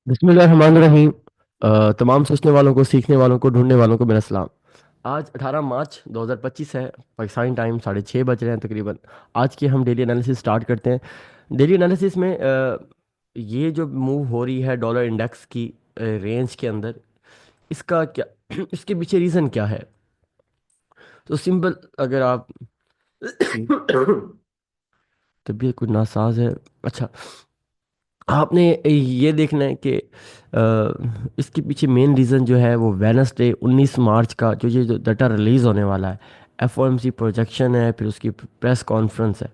बिस्मिल्लाहिर्रहमानिर्रहीम। तमाम सोचने वालों को, सीखने वालों को, ढूंढने वालों को मेरा सलाम। आज 18 मार्च 2025 है। पाकिस्तानी टाइम 6:30 बज रहे हैं तकरीबन। आज की हम डेली एनालिसिस स्टार्ट करते हैं। डेली एनालिसिस में ये जो मूव हो रही है डॉलर इंडेक्स की रेंज के अंदर, इसका क्या इसके पीछे रीज़न क्या है? तो सिंपल, अगर आप तबीयत कुछ नासाज है। अच्छा, आपने ये देखना है कि इसके पीछे मेन रीज़न जो है वो वेनसडे 19 मार्च का ये जो डाटा रिलीज़ होने वाला है, एफओएमसी प्रोजेक्शन है, फिर उसकी प्रेस कॉन्फ्रेंस है,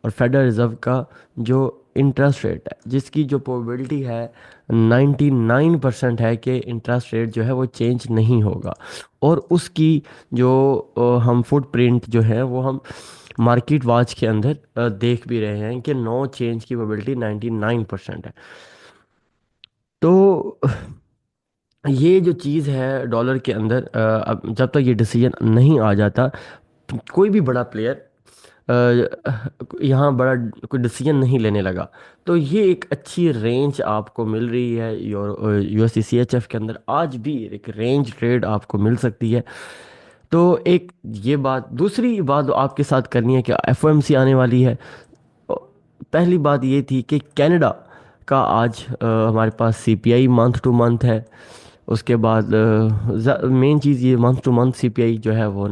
और फेडरल रिजर्व का जो इंटरेस्ट रेट है, जिसकी जो प्रोबेबिलिटी है 99% है कि इंटरेस्ट रेट जो है वो चेंज नहीं होगा। और उसकी जो हम फुटप्रिंट जो है वो हम मार्केट वॉच के अंदर देख भी रहे हैं कि नो चेंज की प्रोबेबिलिटी 99% है। तो ये जो चीज़ है डॉलर के अंदर, अब जब तक ये डिसीजन नहीं आ जाता, कोई भी बड़ा प्लेयर यहाँ बड़ा कोई डिसीजन नहीं लेने लगा। तो ये एक अच्छी रेंज आपको मिल रही है यूएससीसीएचएफ के अंदर। आज भी एक रेंज ट्रेड आपको मिल सकती है। तो एक ये बात, दूसरी बात आपके साथ करनी है कि एफओएमसी आने वाली है। पहली बात ये थी कि कनाडा का आज हमारे पास सीपीआई मंथ टू मंथ है। उसके बाद मेन चीज़ ये मंथ टू मंथ सीपीआई जो है वो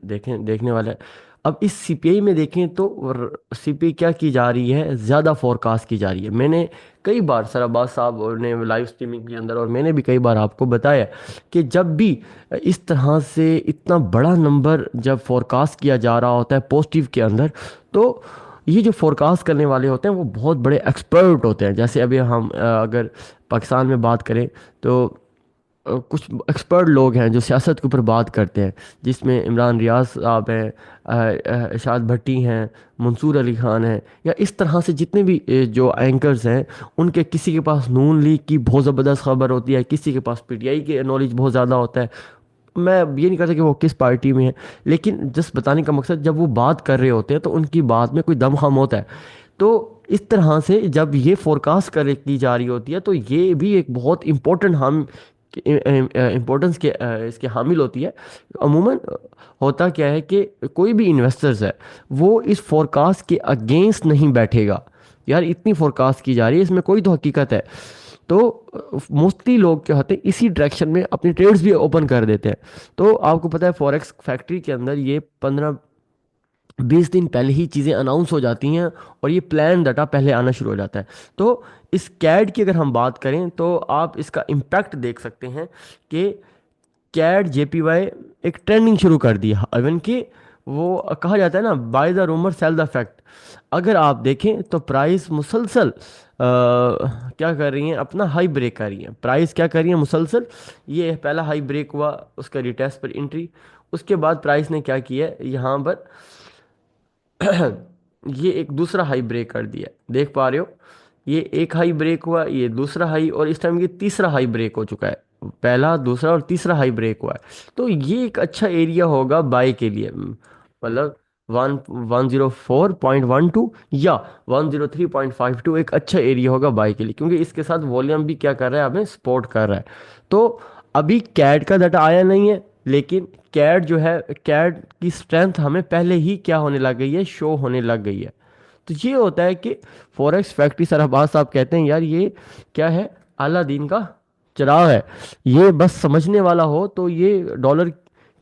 देखने वाला है। अब इस सीपीआई में देखें तो सीपीआई क्या की जा रही है, ज़्यादा फोरकास्ट की जा रही है। मैंने कई बार सराबाज साहब ने लाइव स्ट्रीमिंग के अंदर, और मैंने भी कई बार आपको बताया कि जब भी इस तरह से इतना बड़ा नंबर जब फोरकास्ट किया जा रहा होता है पॉजिटिव के अंदर, तो ये जो फोरकास्ट करने वाले होते हैं वो बहुत बड़े एक्सपर्ट होते हैं। जैसे अभी हम अगर पाकिस्तान में बात करें तो कुछ एक्सपर्ट लोग हैं जो सियासत के ऊपर बात करते हैं, जिसमें इमरान रियाज साहब हैं, इरशाद भट्टी हैं, मंसूर अली खान हैं, या इस तरह से जितने भी जो एंकर्स हैं, उनके किसी के पास नून लीग की बहुत ज़बरदस्त खबर होती है, किसी के पास पीटीआई के नॉलेज बहुत ज़्यादा होता है। मैं ये नहीं कहता कि वो किस पार्टी में है, लेकिन जस्ट बताने का मकसद, जब वो बात कर रहे होते हैं तो उनकी बात में कोई दम खम होता है। तो इस तरह से जब ये फोरकास्ट कर की जा रही होती है, तो ये भी एक बहुत इम्पोर्टेंट हम इम्पोर्टेंस के इसके हामिल होती है। अमूमन होता क्या है कि कोई भी इन्वेस्टर्स है वो इस फोरकास्ट के अगेंस्ट नहीं बैठेगा। यार इतनी फोरकास्ट की जा रही है, इसमें कोई तो हकीकत है। तो मोस्टली लोग क्या होते हैं, इसी डायरेक्शन में अपनी ट्रेड्स भी ओपन कर देते हैं। तो आपको पता है फॉरेक्स फैक्ट्री के अंदर ये 15-20 दिन पहले ही चीज़ें अनाउंस हो जाती हैं, और ये प्लान डाटा पहले आना शुरू हो जाता है। तो इस कैड की अगर हम बात करें तो आप इसका इम्पैक्ट देख सकते हैं कि कैड जेपीवाई एक ट्रेंडिंग शुरू कर दी है। इवन कि वो कहा जाता है ना, by the rumour cell the fact. अगर आप देखें तो प्राइस मुसलसल क्या कर रही हैं, अपना हाई ब्रेक कर रही हैं। प्राइस क्या कर रही है मुसलसल, ये पहला हाई ब्रेक हुआ, उसका रिटेस्ट पर एंट्री। उसके बाद प्राइस ने क्या किया है यहाँ पर, ये एक दूसरा हाई ब्रेक कर दिया, देख पा रहे हो। ये एक हाई ब्रेक हुआ, ये दूसरा हाई, और इस टाइम ये तीसरा हाई ब्रेक हो चुका है। पहला, दूसरा और तीसरा हाई ब्रेक हुआ है। तो ये एक अच्छा एरिया होगा बाय के लिए। मतलब 114.12 या 103.52 एक अच्छा एरिया होगा बाय के लिए, क्योंकि इसके साथ वॉल्यूम भी क्या कर रहा है, हमें सपोर्ट कर रहा है। तो अभी कैड का डाटा आया नहीं है, लेकिन कैड जो है, कैड की स्ट्रेंथ हमें पहले ही क्या होने लग गई है, शो होने लग गई है। तो ये होता है कि फॉरेक्स फैक्ट्री, सरहबाज साहब कहते हैं यार ये क्या है, अलादीन का चिराग है। ये बस समझने वाला हो तो ये डॉलर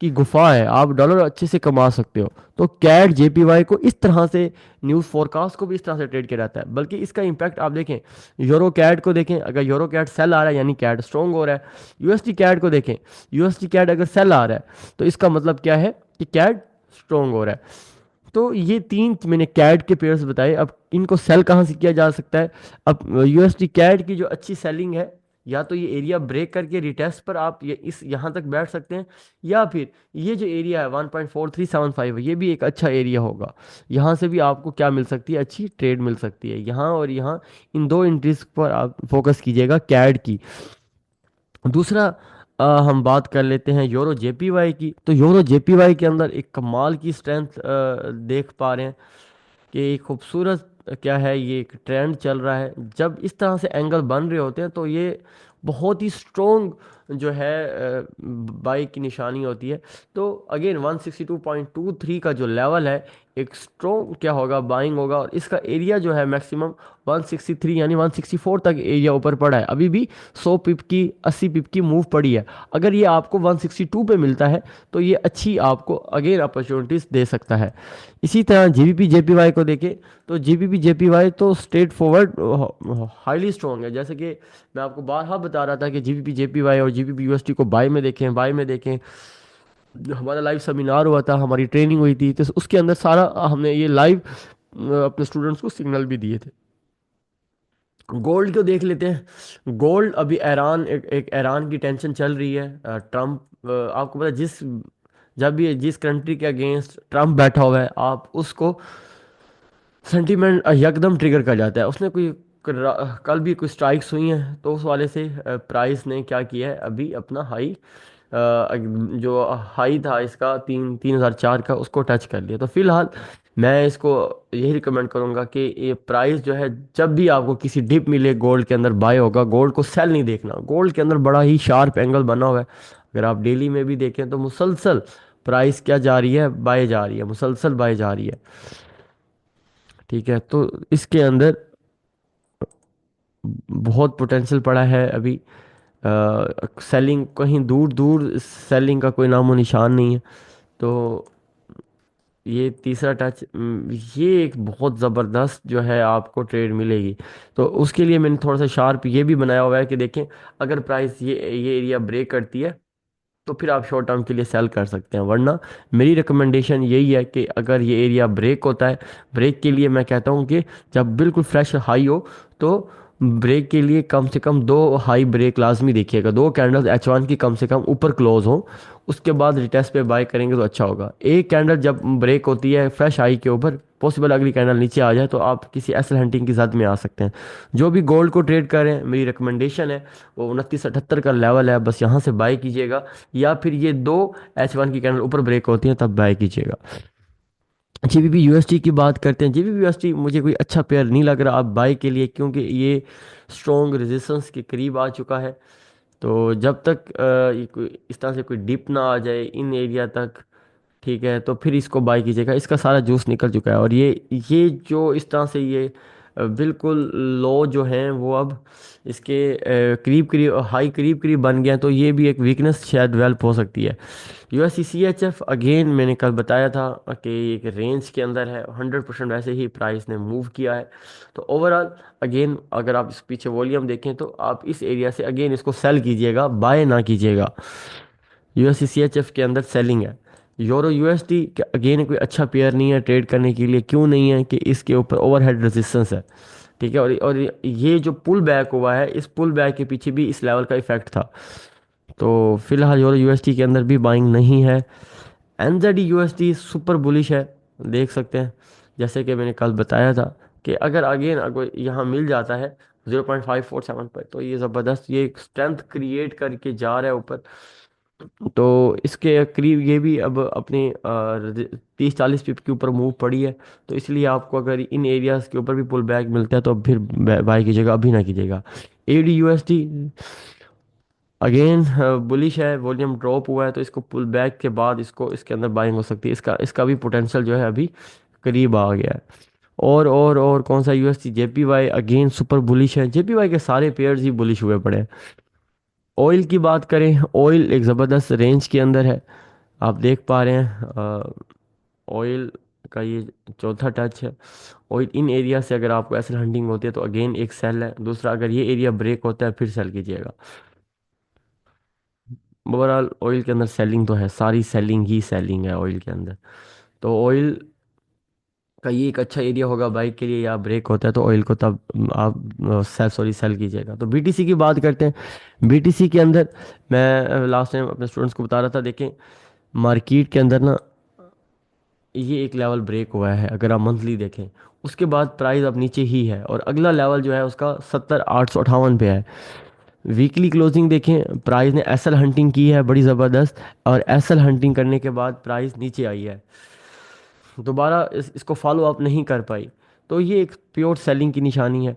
की गुफा है, आप डॉलर अच्छे से कमा सकते हो। तो कैड जेपीवाई को इस तरह से, न्यूज़ फोरकास्ट को भी इस तरह से ट्रेड किया जाता है। बल्कि इसका इम्पैक्ट आप देखें, यूरो कैड को देखें, अगर यूरो कैड सेल आ रहा है यानी कैड स्ट्रोंग हो रहा है। यूएसडी कैड को देखें, यूएसडी कैड अगर सेल आ रहा है तो इसका मतलब क्या है कि कैड स्ट्रोंग हो रहा है। तो ये तीन मैंने कैड के पेयर्स बताए। अब इनको सेल कहाँ से किया जा सकता है? अब यूएसडी कैड की जो अच्छी सेलिंग है, या तो ये एरिया ब्रेक करके रिटेस्ट पर आप ये इस यहाँ तक बैठ सकते हैं, या फिर ये जो एरिया है 1.4375 है, ये भी एक अच्छा एरिया होगा। यहाँ से भी आपको क्या मिल सकती है, अच्छी ट्रेड मिल सकती है। यहाँ और यहाँ, इन दो एंट्रीज पर आप फोकस कीजिएगा कैड की। दूसरा, हम बात कर लेते हैं यूरो जेपीवाई की। तो यूरो जेपीवाई के अंदर एक कमाल की स्ट्रेंथ देख पा रहे हैं कि एक खूबसूरत क्या है, ये एक ट्रेंड चल रहा है। जब इस तरह से एंगल बन रहे होते हैं तो ये बहुत ही स्ट्रोंग जो है बाई की निशानी होती है। तो अगेन 162.23 का जो लेवल है, एक स्ट्रोंग क्या होगा, बाइंग होगा। और इसका एरिया जो है मैक्सिमम 163 यानी 164 तक एरिया ऊपर पड़ा है। अभी भी 100 पिप की, 80 पिप की मूव पड़ी है। अगर ये आपको 162 पे मिलता है तो ये अच्छी आपको अगेन अपॉर्चुनिटीज दे सकता है। इसी तरह जीबीपी जेपीवाई को देखें तो जीबीपी जेपीवाई तो स्ट्रेट फॉरवर्ड हाईली स्ट्रॉन्ग है। जैसे कि मैं आपको बारहा बता रहा था कि जीबीपी जेपीवाई और जीबीपी यूएसटी को बाय में देखें, बाय में देखें। हमारा लाइव सेमिनार हुआ था, हमारी ट्रेनिंग हुई थी, तो उसके अंदर सारा हमने ये लाइव अपने स्टूडेंट्स को सिग्नल भी दिए थे। गोल्ड को देख लेते हैं। गोल्ड अभी ईरान, एक ईरान की टेंशन चल रही है। ट्रम्प, आपको पता है, जब भी जिस कंट्री के अगेंस्ट ट्रम्प बैठा हुआ है, आप उसको सेंटीमेंट यकदम ट्रिगर कर जाता है। उसने कोई कल भी कुछ स्ट्राइक्स हुई हैं, तो उस वाले से प्राइस ने क्या किया है, अभी अपना हाई, जो हाई था इसका 3004 का, उसको टच कर लिया। तो फिलहाल मैं इसको यही रिकमेंड करूंगा कि ये प्राइस जो है, जब भी आपको किसी डिप मिले गोल्ड के अंदर बाय होगा, गोल्ड को सेल नहीं देखना। गोल्ड के अंदर बड़ा ही शार्प एंगल बना हुआ है। अगर आप डेली में भी देखें तो मुसलसल प्राइस क्या जा रही है, बाय जा रही है, मुसलसल बाय जा रही है। ठीक है, तो इसके अंदर बहुत पोटेंशियल पड़ा है अभी। सेलिंग कहीं दूर दूर, सेलिंग का कोई नामो निशान नहीं है। तो ये तीसरा टच, ये एक बहुत ज़बरदस्त जो है आपको ट्रेड मिलेगी। तो उसके लिए मैंने थोड़ा सा शार्प ये भी बनाया हुआ है कि देखें, अगर प्राइस ये एरिया ब्रेक करती है तो फिर आप शॉर्ट टर्म के लिए सेल कर सकते हैं। वरना मेरी रिकमेंडेशन यही है कि अगर ये एरिया ब्रेक होता है, ब्रेक के लिए मैं कहता हूँ कि जब बिल्कुल फ्रेश हाई हो, तो ब्रेक के लिए कम से कम दो हाई ब्रेक लाजमी देखिएगा, दो कैंडल्स H1 की कम से कम ऊपर क्लोज हो, उसके बाद रिटेस्ट पे बाय करेंगे तो अच्छा होगा। एक कैंडल जब ब्रेक होती है फ्रेश हाई के ऊपर, पॉसिबल अगली कैंडल नीचे आ जाए, तो आप किसी एसल हंटिंग की जद में आ सकते हैं। जो भी गोल्ड को ट्रेड करें, मेरी रिकमेंडेशन है वो 2978 का लेवल है, बस यहाँ से बाय कीजिएगा। या फिर ये दो H1 की कैंडल ऊपर ब्रेक होती हैं तब बाय कीजिएगा। जीबीपी यूएसटी की बात करते हैं। जीबीपी यूएसटी मुझे कोई अच्छा पेयर नहीं लग रहा अब बाय के लिए, क्योंकि ये स्ट्रॉन्ग रेजिस्टेंस के करीब आ चुका है। तो जब तक ये कोई इस तरह से कोई डिप ना आ जाए इन एरिया तक, ठीक है, तो फिर इसको बाय कीजिएगा। इसका सारा जूस निकल चुका है। और ये जो इस तरह से ये बिल्कुल लो जो हैं वो अब इसके करीब करीब हाई करीब करीब बन गया है, तो ये भी एक वीकनेस शायद डेवलप हो सकती है। यूएससीसीएचएफ अगेन मैंने कल बताया था कि एक रेंज के अंदर है, 100% वैसे ही प्राइस ने मूव किया है। तो ओवरऑल अगेन अगर आप इस पीछे वॉल्यूम देखें तो आप इस एरिया से अगेन इसको सेल कीजिएगा, बाय ना कीजिएगा। यूएससीसीएचएफ के अंदर सेलिंग है। यूरो यूएसडी अगेन कोई अच्छा पेयर नहीं है ट्रेड करने के लिए। क्यों नहीं है कि इसके ऊपर ओवरहेड रेजिस्टेंस है। ठीक है, और ये जो पुल बैक हुआ है, इस पुल बैक के पीछे भी इस लेवल का इफेक्ट था। तो फिलहाल यूरो यूएसडी के अंदर भी बाइंग नहीं है। एनजेडी यूएसडी सुपर बुलिश है, देख सकते हैं। जैसे कि मैंने कल बताया था कि अगर अगेन अगर यहाँ मिल जाता है 0.547 पर, तो ये ज़बरदस्त, ये स्ट्रेंथ क्रिएट करके जा रहा है ऊपर। तो इसके करीब ये भी अब अपनी 30-40 पिप के ऊपर मूव पड़ी है। तो इसलिए आपको अगर इन एरियाज के ऊपर भी पुल बैक मिलता है तो अब फिर बाय कीजिएगा, अभी ना कीजिएगा। एडी यूएसडी अगेन बुलिश है, वॉल्यूम ड्रॉप हुआ है, तो इसको पुल बैक के बाद इसको इसके अंदर बाइंग हो सकती है। इसका इसका भी पोटेंशियल जो है अभी करीब आ गया है। और कौन सा USD JPY again super bullish है। जेपीवाई के सारे पेयर्स ही बुलिश हुए पड़े हैं। ऑयल की बात करें, ऑयल एक ज़बरदस्त रेंज के अंदर है, आप देख पा रहे हैं। ऑयल का ये चौथा टच है। ऑयल इन एरिया से अगर आपको ऐसे हंटिंग होती है तो अगेन एक सेल है। दूसरा, अगर ये एरिया ब्रेक होता है फिर सेल कीजिएगा। ओवरऑल ऑयल के अंदर सेलिंग तो है, सारी सेलिंग ही सेलिंग है ऑयल के अंदर। तो ऑयल का ये एक अच्छा एरिया होगा बाइक के लिए, या ब्रेक होता है तो ऑयल को तब आप सेल कीजिएगा। तो बीटीसी की बात करते हैं। बीटीसी के अंदर मैं लास्ट टाइम अपने स्टूडेंट्स को बता रहा था, देखें मार्केट के अंदर ना ये एक लेवल ब्रेक हुआ है। अगर आप मंथली देखें, उसके बाद प्राइस अब नीचे ही है, और अगला लेवल जो है उसका 70,858 पे है। वीकली क्लोजिंग देखें, प्राइस ने एसएल हंटिंग की है बड़ी ज़बरदस्त, और एसएल हंटिंग करने के बाद प्राइस नीचे आई है, दोबारा इसको फॉलो अप नहीं कर पाई। तो ये एक प्योर सेलिंग की निशानी है।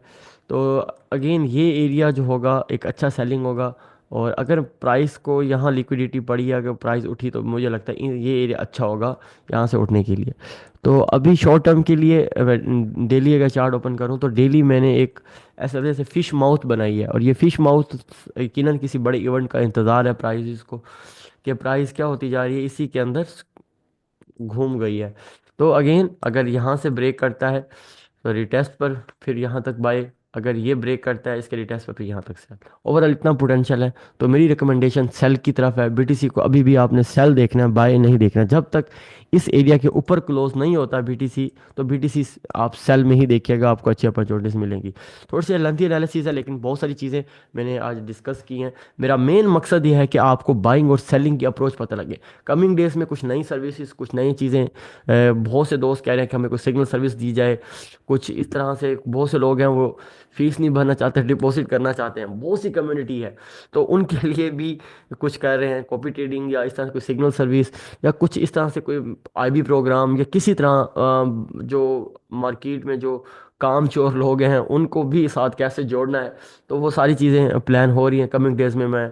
तो अगेन ये एरिया जो होगा एक अच्छा सेलिंग होगा। और अगर प्राइस को यहाँ लिक्विडिटी पड़ी, अगर प्राइस उठी, तो मुझे लगता है ये एरिया अच्छा होगा यहाँ से उठने के लिए। तो अभी शॉर्ट टर्म के लिए डेली अगर चार्ट ओपन करूँ तो डेली मैंने एक ऐसा जैसे फिश माउथ बनाई है, और ये फिश माउथ यकीनन किसी बड़े इवेंट का इंतज़ार है प्राइस को, कि प्राइस क्या होती जा रही है इसी के अंदर घूम गई है। तो अगेन अगर यहाँ से ब्रेक करता है तो रिटेस्ट पर फिर यहाँ तक बाय, अगर ये ब्रेक करता है इसके रिटेस्ट पर फिर यहाँ तक सेल, ओवरऑल इतना पोटेंशियल है। तो मेरी रिकमेंडेशन सेल की तरफ है। बीटीसी को अभी भी आपने सेल देखना है, बाय नहीं देखना है। जब तक इस एरिया के ऊपर क्लोज नहीं होता बीटीसी, तो बीटीसी आप सेल में ही देखिएगा, आपको अच्छी अपॉर्चुनिटीज मिलेंगी। थोड़ी सी लेंथी एनालिसिस है लेकिन बहुत सारी चीज़ें मैंने आज डिस्कस की हैं। मेरा मेन मकसद ये है कि आपको बाइंग और सेलिंग की अप्रोच पता लगे। कमिंग डेज में कुछ नई सर्विसेज, कुछ नई चीज़ें, बहुत से दोस्त कह रहे हैं कि हमें कोई सिग्नल सर्विस दी जाए, कुछ इस तरह से। बहुत से लोग हैं वो फीस नहीं भरना चाहते, डिपॉजिट करना चाहते हैं, बहुत सी कम्युनिटी है। तो उनके लिए भी कुछ कर रहे हैं, कॉपी ट्रेडिंग या इस तरह से कोई सिग्नल सर्विस, या कुछ इस तरह से कोई आईबी प्रोग्राम, या किसी तरह जो मार्केट में जो काम चोर लोग हैं उनको भी साथ कैसे जोड़ना है। तो वो सारी चीज़ें प्लान हो रही हैं। कमिंग डेज में मैं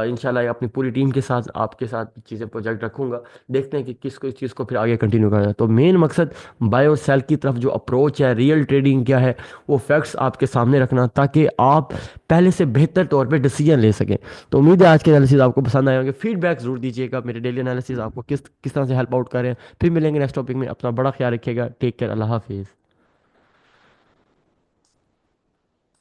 इंशाल्लाह अपनी पूरी टीम के साथ आपके साथ चीज़ें प्रोजेक्ट रखूंगा। देखते हैं कि किसको इस चीज़ को फिर आगे कंटिन्यू करना है। तो मेन मकसद बाय और सेल की तरफ जो अप्रोच है, रियल ट्रेडिंग क्या है, वो फैक्ट्स आपके सामने रखना, ताकि आप पहले से बेहतर तौर पे डिसीजन ले सकें। तो उम्मीद है आज के एनालिसिस आपको पसंद आए होंगे। फीडबैक जरूर दीजिएगा, मेरे डेली एनालिसिस आपको किस किस तरह से हेल्प आउट करें। फिर मिलेंगे नेक्स्ट टॉपिक में। अपना बड़ा ख्याल रखिएगा। Take care. अल्लाह हाफिज़।